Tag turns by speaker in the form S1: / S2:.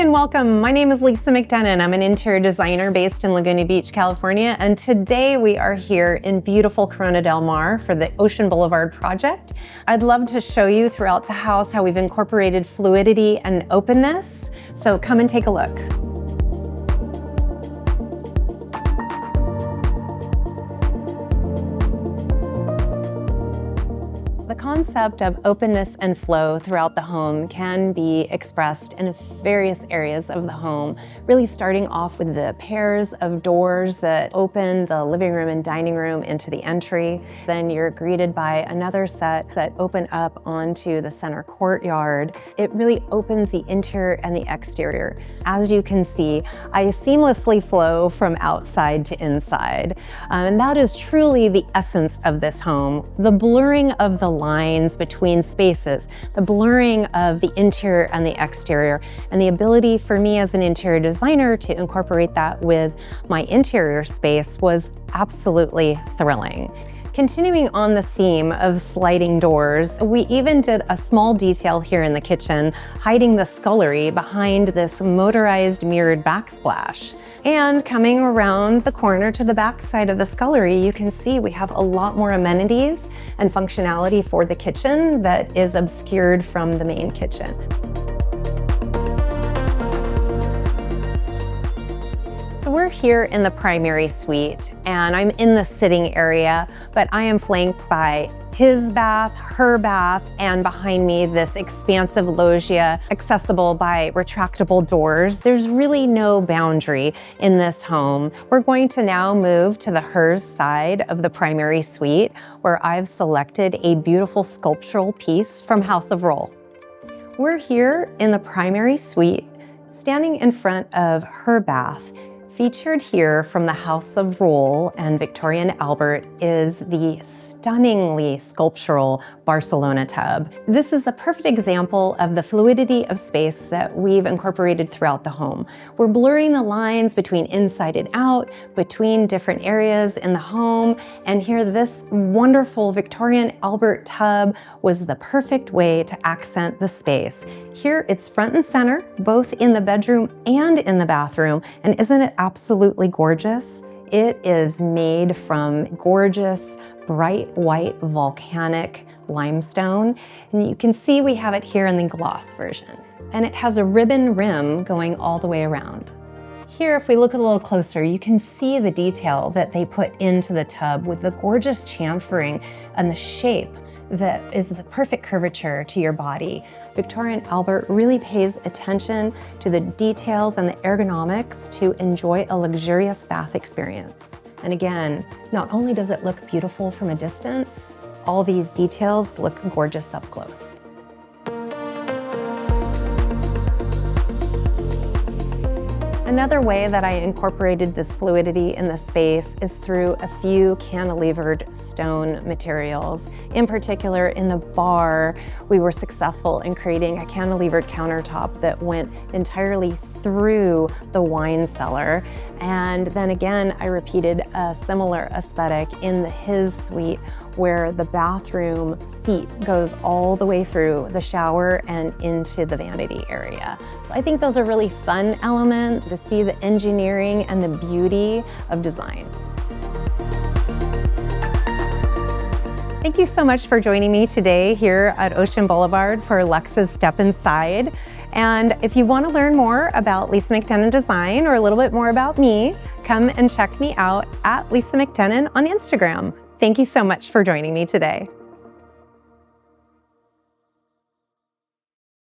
S1: and welcome. My name is Lisa McDennon. I'm an interior designer based in Laguna Beach, California, and today we are here in beautiful Corona del Mar for the Ocean Boulevard project. I'd love to show you throughout the house how we've incorporated fluidity and openness, so come and take a look. The concept of openness and flow throughout the home can be expressed in various areas of the home, really starting off with the pairs of doors that open the living room and dining room into the entry. Then you're greeted by another set that open up onto the center courtyard. It really opens the interior and the exterior. As you can see, I seamlessly flow from outside to inside. And that is truly the essence of this home. The blurring of the lines between spaces, the blurring of the interior and the exterior, and the ability for me as an interior designer to incorporate that with my interior space was absolutely thrilling. Continuing on the theme of sliding doors, we even did a small detail here in the kitchen, hiding the scullery behind this motorized mirrored backsplash. And coming around the corner to the back side of the scullery, you can see we have a lot more amenities and functionality for the kitchen that is obscured from the main kitchen. So we're here in the primary suite, and I'm in the sitting area, but I am flanked by his bath, her bath, and behind me this expansive loggia accessible by retractable doors. There's really no boundary in this home. We're going to now move to the hers side of the primary suite, where I've selected a beautiful sculptural piece from House of Rohl. We're here in the primary suite, standing in front of her bath. Featured here from the House of Rohl and Victoria and Albert is the stunningly sculptural Barcelona tub. This is a perfect example of the fluidity of space that we've incorporated throughout the home. We're blurring the lines between inside and out, between different areas in the home, and here this wonderful Victoria and Albert tub was the perfect way to accent the space. Here it's front and center, both in the bedroom and in the bathroom, and isn't it absolutely gorgeous? It is made from gorgeous, bright white volcanic limestone. And you can see we have it here in the gloss version. And it has a ribbon rim going all the way around. Here, if we look a little closer, you can see the detail that they put into the tub with the gorgeous chamfering and the shape that is the perfect curvature to your body. Victoria and Albert really pays attention to the details and the ergonomics to enjoy a luxurious bath experience. And again, not only does it look beautiful from a distance, all these details look gorgeous up close. Another way that I incorporated this fluidity in the space is through a few cantilevered stone materials. In particular, in the bar, we were successful in creating a cantilevered countertop that went entirely through the wine cellar. And then again, I repeated a similar aesthetic in his suite, where the bathroom seat goes all the way through the shower and into the vanity area. So I think those are really fun elements to see the engineering and the beauty of design. Thank you so much for joining me today here at Ocean Boulevard for Lux's Step Inside. And if you want to learn more about Lisa McDennon Design or a little bit more about me, come and check me out at Lisa McDennon on Instagram. Thank you so much for joining me today.